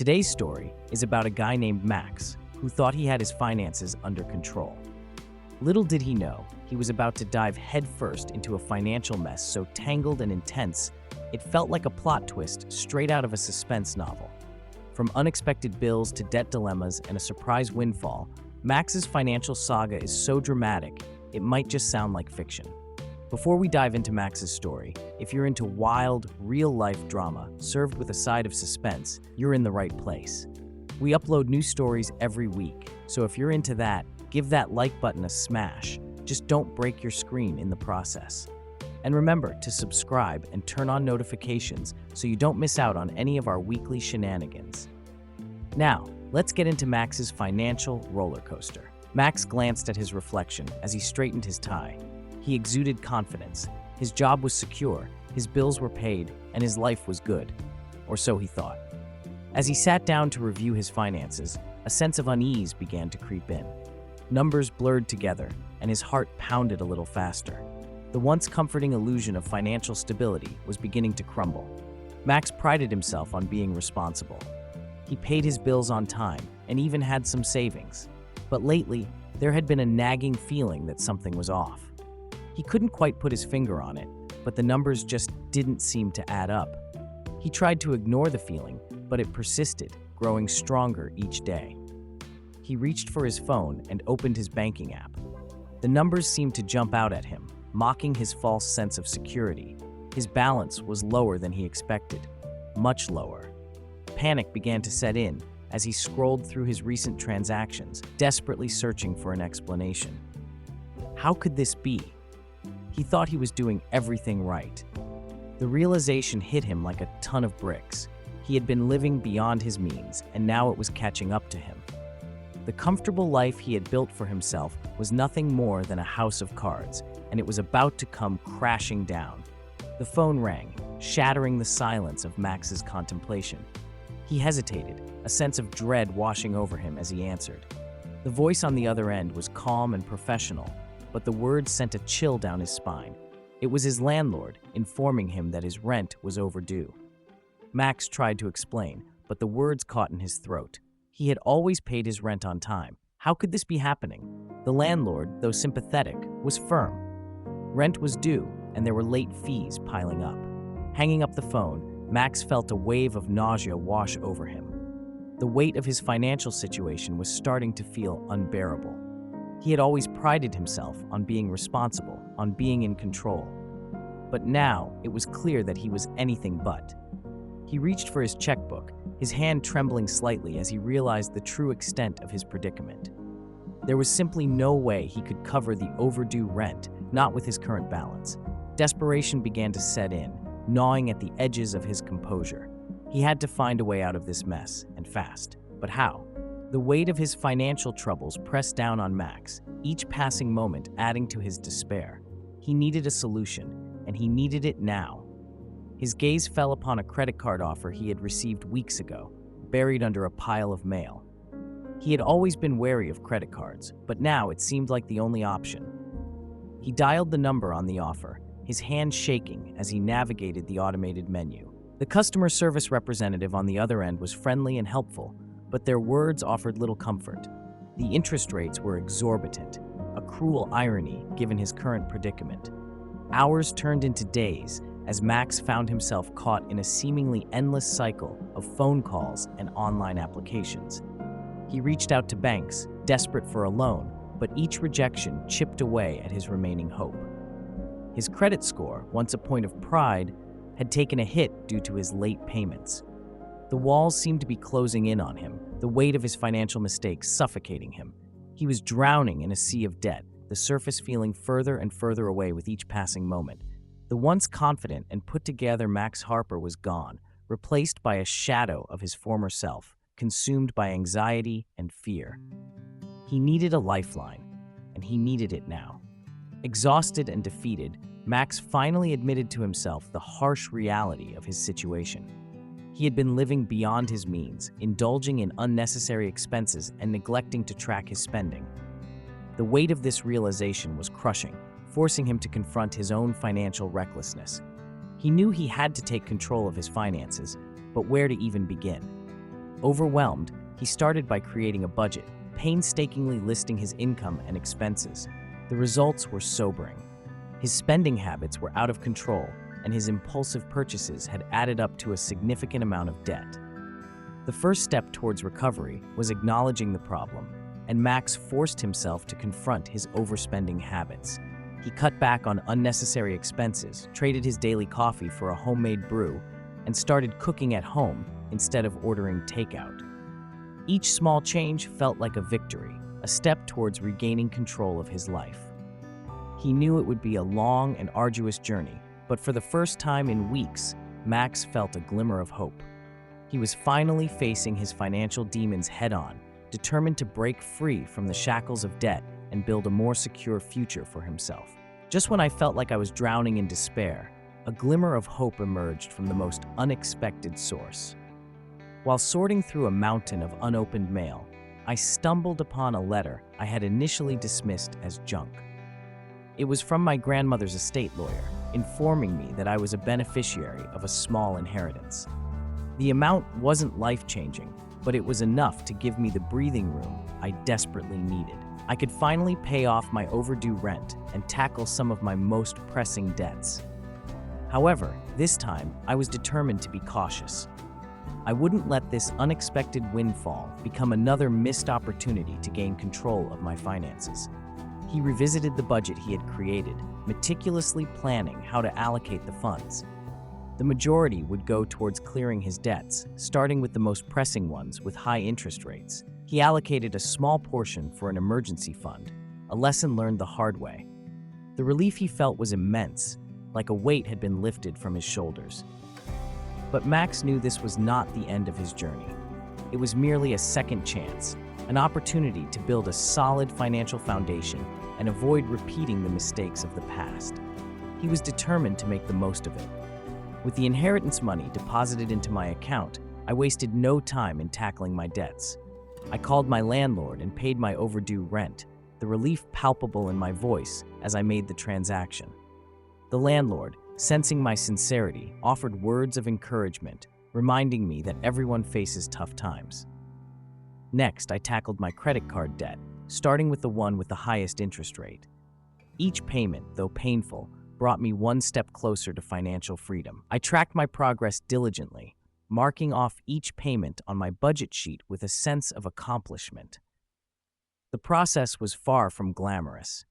Today's story is about a guy named Max who thought he had his finances under control. Little did he know, he was about to dive headfirst into a financial mess so tangled and intense, it felt like a plot twist straight out of a suspense novel. From unexpected bills to debt dilemmas and a surprise windfall, Max's financial saga is so dramatic, it might just sound like fiction. Before we dive into Max's story, if you're into wild, real-life drama served with a side of suspense, you're in the right place. We upload new stories every week, so if you're into that, give that like button a smash. Just don't break your screen in the process. And remember to subscribe and turn on notifications so you don't miss out on any of our weekly shenanigans. Now, let's get into Max's financial roller coaster. Max glanced at his reflection as he straightened his tie. He exuded confidence. His job was secure, his bills were paid, and his life was good. Or so he thought. As he sat down to review his finances, a sense of unease began to creep in. Numbers blurred together, and his heart pounded a little faster. The once comforting illusion of financial stability was beginning to crumble. Max prided himself on being responsible. He paid his bills on time and even had some savings. But lately, there had been a nagging feeling that something was off. He couldn't quite put his finger on it, but the numbers just didn't seem to add up. He tried to ignore the feeling, but it persisted, growing stronger each day. He reached for his phone and opened his banking app. The numbers seemed to jump out at him, mocking his false sense of security. His balance was lower than he expected, much lower. Panic began to set in as he scrolled through his recent transactions, desperately searching for an explanation. How could this be? He thought he was doing everything right. The realization hit him like a ton of bricks. He had been living beyond his means, and now it was catching up to him. The comfortable life he had built for himself was nothing more than a house of cards, and it was about to come crashing down. The phone rang, shattering the silence of Max's contemplation. He hesitated, a sense of dread washing over him as he answered. The voice on the other end was calm and professional, but the words sent a chill down his spine. It was his landlord, informing him that his rent was overdue. Max tried to explain, but the words caught in his throat. He had always paid his rent on time. How could this be happening? The landlord, though sympathetic, was firm. Rent was due, and there were late fees piling up. Hanging up the phone, Max felt a wave of nausea wash over him. The weight of his financial situation was starting to feel unbearable. He had always prided himself on being responsible, on being in control. But now, it was clear that he was anything but. He reached for his checkbook, his hand trembling slightly as he realized the true extent of his predicament. There was simply no way he could cover the overdue rent, not with his current balance. Desperation began to set in, gnawing at the edges of his composure. He had to find a way out of this mess, and fast. But how? The weight of his financial troubles pressed down on Max, each passing moment adding to his despair. He needed a solution, and he needed it now. His gaze fell upon a credit card offer he had received weeks ago, buried under a pile of mail. He had always been wary of credit cards, but now it seemed like the only option. He dialed the number on the offer, his hand shaking as he navigated the automated menu. The customer service representative on the other end was friendly and helpful, but their words offered little comfort. The interest rates were exorbitant, a cruel irony given his current predicament. Hours turned into days as Max found himself caught in a seemingly endless cycle of phone calls and online applications. He reached out to banks, desperate for a loan, but each rejection chipped away at his remaining hope. His credit score, once a point of pride, had taken a hit due to his late payments. The walls seemed to be closing in on him, the weight of his financial mistakes suffocating him. He was drowning in a sea of debt, the surface feeling further and further away with each passing moment. The once confident and put-together Max Harper was gone, replaced by a shadow of his former self, consumed by anxiety and fear. He needed a lifeline, and he needed it now. Exhausted and defeated, Max finally admitted to himself the harsh reality of his situation. He had been living beyond his means, indulging in unnecessary expenses and neglecting to track his spending. The weight of this realization was crushing, forcing him to confront his own financial recklessness. He knew he had to take control of his finances, but where to even begin? Overwhelmed, he started by creating a budget, painstakingly listing his income and expenses. The results were sobering. His spending habits were out of control, and his impulsive purchases had added up to a significant amount of debt. The first step towards recovery was acknowledging the problem, and Max forced himself to confront his overspending habits. He cut back on unnecessary expenses, traded his daily coffee for a homemade brew, and started cooking at home instead of ordering takeout. Each small change felt like a victory, a step towards regaining control of his life. He knew it would be a long and arduous journey, but for the first time in weeks, Max felt a glimmer of hope. He was finally facing his financial demons head-on, determined to break free from the shackles of debt and build a more secure future for himself. Just when I felt like I was drowning in despair, a glimmer of hope emerged from the most unexpected source. While sorting through a mountain of unopened mail, I stumbled upon a letter I had initially dismissed as junk. It was from my grandmother's estate lawyer, informing me that I was a beneficiary of a small inheritance. The amount wasn't life-changing, but it was enough to give me the breathing room I desperately needed. I could finally pay off my overdue rent and tackle some of my most pressing debts. However, this time, I was determined to be cautious. I wouldn't let this unexpected windfall become another missed opportunity to gain control of my finances. He revisited the budget he had created, meticulously planning how to allocate the funds. The majority would go towards clearing his debts, starting with the most pressing ones with high interest rates. He allocated a small portion for an emergency fund, a lesson learned the hard way. The relief he felt was immense, like a weight had been lifted from his shoulders. But Max knew this was not the end of his journey. It was merely a second chance, an opportunity to build a solid financial foundation and avoid repeating the mistakes of the past. He was determined to make the most of it. With the inheritance money deposited into my account, I wasted no time in tackling my debts. I called my landlord and paid my overdue rent, the relief palpable in my voice as I made the transaction. The landlord, sensing my sincerity, offered words of encouragement, reminding me that everyone faces tough times. Next, I tackled my credit card debt, starting with the one with the highest interest rate. Each payment, though painful, brought me one step closer to financial freedom. I tracked my progress diligently, marking off each payment on my budget sheet with a sense of accomplishment. The process was far from glamorous.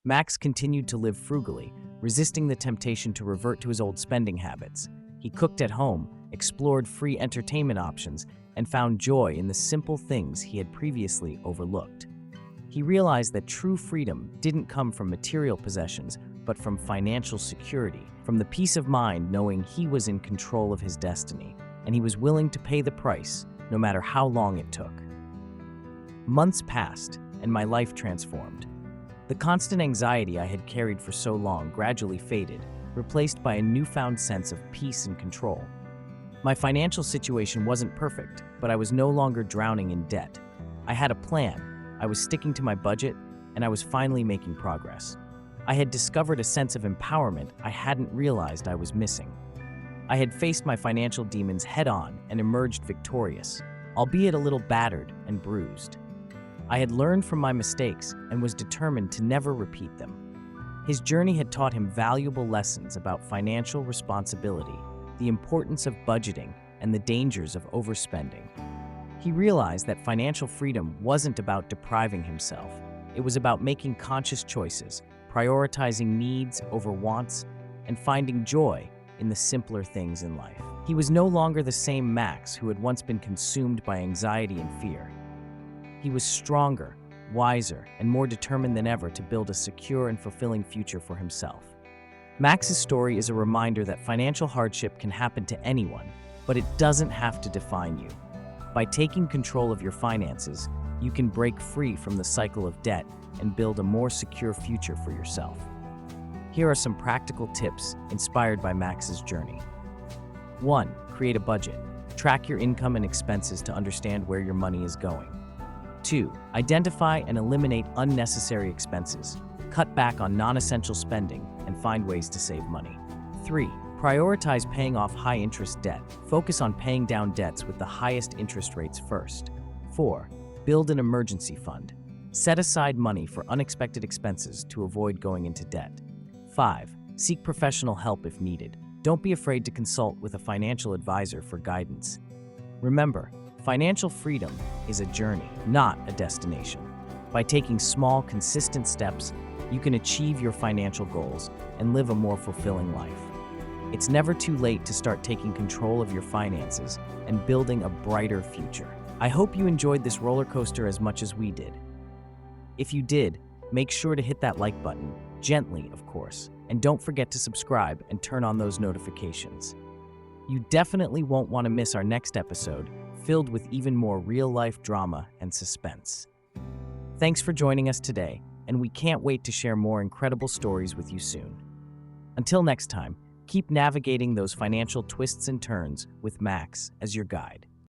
Max continued to live frugally, resisting the temptation to revert to his old spending habits. He cooked at home, explored free entertainment options, and found joy in the simple things he had previously overlooked. He realized that true freedom didn't come from material possessions, but from financial security, from the peace of mind knowing he was in control of his destiny, and he was willing to pay the price, no matter how long it took. Months passed, and my life transformed. The constant anxiety I had carried for so long gradually faded, replaced by a newfound sense of peace and control. My financial situation wasn't perfect, but I was no longer drowning in debt. I had a plan, I was sticking to my budget, and I was finally making progress. I had discovered a sense of empowerment I hadn't realized I was missing. I had faced my financial demons head-on and emerged victorious, albeit a little battered and bruised. I had learned from my mistakes and was determined to never repeat them. His journey had taught him valuable lessons about financial responsibility, the importance of budgeting, and the dangers of overspending. He realized that financial freedom wasn't about depriving himself. It was about making conscious choices, prioritizing needs over wants, and finding joy in the simpler things in life. He was no longer the same Max who had once been consumed by anxiety and fear. He was stronger, wiser, and more determined than ever to build a secure and fulfilling future for himself. Max's story is a reminder that financial hardship can happen to anyone, but it doesn't have to define you. By taking control of your finances, you can break free from the cycle of debt and build a more secure future for yourself. Here are some practical tips inspired by Max's journey. 1. Create a budget. Track your income and expenses to understand where your money is going. 2. Identify and eliminate unnecessary expenses. Cut back on non-essential spending and find ways to save money. 3. Prioritize paying off high-interest debt. Focus on paying down debts with the highest interest rates first. 4. Build an emergency fund. Set aside money for unexpected expenses to avoid going into debt. 5. Seek professional help if needed. Don't be afraid to consult with a financial advisor for guidance. Remember, financial freedom is a journey, not a destination. By taking small, consistent steps, you can achieve your financial goals and live a more fulfilling life. It's never too late to start taking control of your finances and building a brighter future. I hope you enjoyed this roller coaster as much as we did. If you did, make sure to hit that like button, gently, of course, and don't forget to subscribe and turn on those notifications. You definitely won't want to miss our next episode, filled with even more real-life drama and suspense. Thanks for joining us today, and we can't wait to share more incredible stories with you soon. Until next time, keep navigating those financial twists and turns with Max as your guide.